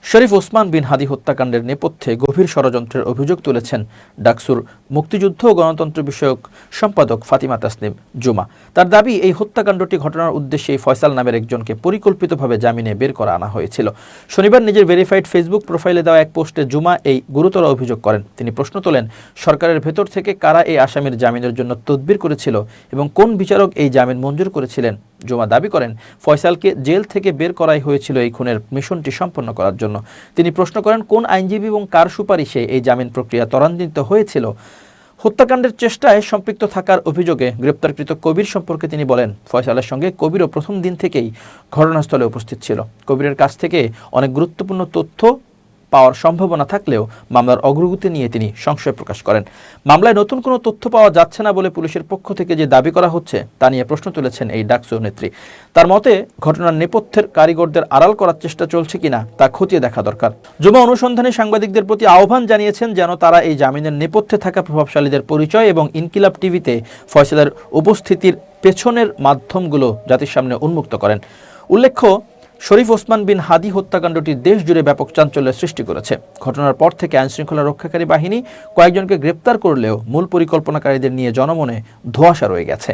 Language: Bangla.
শরীফ ওসমান বিন হাদি হত্যাকাণ্ডের নেপথ্যে গভীর ষড়যন্ত্রের অভিযোগ তুলেছেন ডাকসুর মুক্তিযুদ্ধ ও গণতন্ত্র বিষয়ক সম্পাদক ফাতিমা তাসনিম জুমা। তার দাবি, এই হত্যাকাণ্ডটি ঘটনার উদ্দেশ্যে ফয়সাল নামের একজনকে পরিকল্পিতভাবে জামিনে বের করা আনা হয়েছিল। শনিবার নিজের ভেরিফাইড ফেসবুক প্রোফাইলে দেওয়া এক পোস্টে জুমা এই গুরুতর অভিযোগ করেন। তিনি প্রশ্ন তোলেন, সরকারের ভেতর থেকে কারা এই আসামির জামিনের জন্য তদবির করেছিল এবং কোন বিচারক এই জামিন মঞ্জুর করেছিলেন। জুমা দাবি করেন, ফয়সালকে জেল থেকে বের করাই হয়েছিল এই খুনের মিশনটি সম্পন্ন করার জন্য। তিনি প্রশ্ন করেন, কোন আইনজীবী এবং কার সুপারিশে এই জামিন প্রক্রিয়া ত্বরান্বিত হয়েছিল। হত্যাকাণ্ডের চেষ্টায় সম্পৃক্ত থাকার অভিযোগে গ্রেপ্তারকৃত কবির সম্পর্কে তিনি বলেন, ফয়সালের সঙ্গে কবিরও প্রথম দিন থেকেই ঘটনাস্থলে উপস্থিত ছিল। কবিরের কাছ থেকে অনেক গুরুত্বপূর্ণ তথ্য পাওয়ার সম্ভাবনা থাকলেও মামলার অগ্রগতি নিয়ে তিনি সংশয় প্রকাশ করেন। মামলায় নতুন কোনো তথ্য পাওয়া যাচ্ছে না বলে পুলিশের পক্ষ থেকে যে দাবি করা হচ্ছে তা নিয়ে প্রশ্ন তুলেছেন এই ডাকসু নেত্রী। তার মতে, ঘটনার নেপথ্যের কারিগরদের আড়াল করার চেষ্টা চলছে কিনা তা খতিয়ে দেখা দরকার। জুমা অনুসন্ধানী সাংবাদিকদের প্রতি আহ্বান জানিয়েছেন যেন তারা এই জামিনের নেপথ্যে থাকা প্রভাবশালীদের পরিচয় এবং ইনকিলাব টিভিতে ফয়সালের উপস্থিতির পেছনের মাধ্যমগুলো জাতির সামনে উন্মুক্ত করেন। উল্লেখ্য, শরীফ ওসমান বিন হাদি হত্যাকাণ্ডটি দেশ জুড়ে ব্যাপক চাঞ্চল্যের সৃষ্টি করেছে। ঘটনার পর থেকে আইনশৃঙ্খলা রক্ষাকারী বাহিনী কয়েকজনকে গ্রেপ্তার করলেও মূল পরিকল্পনাকারীদের নিয়ে জনমনে ধোঁয়াশা রয়ে গেছে।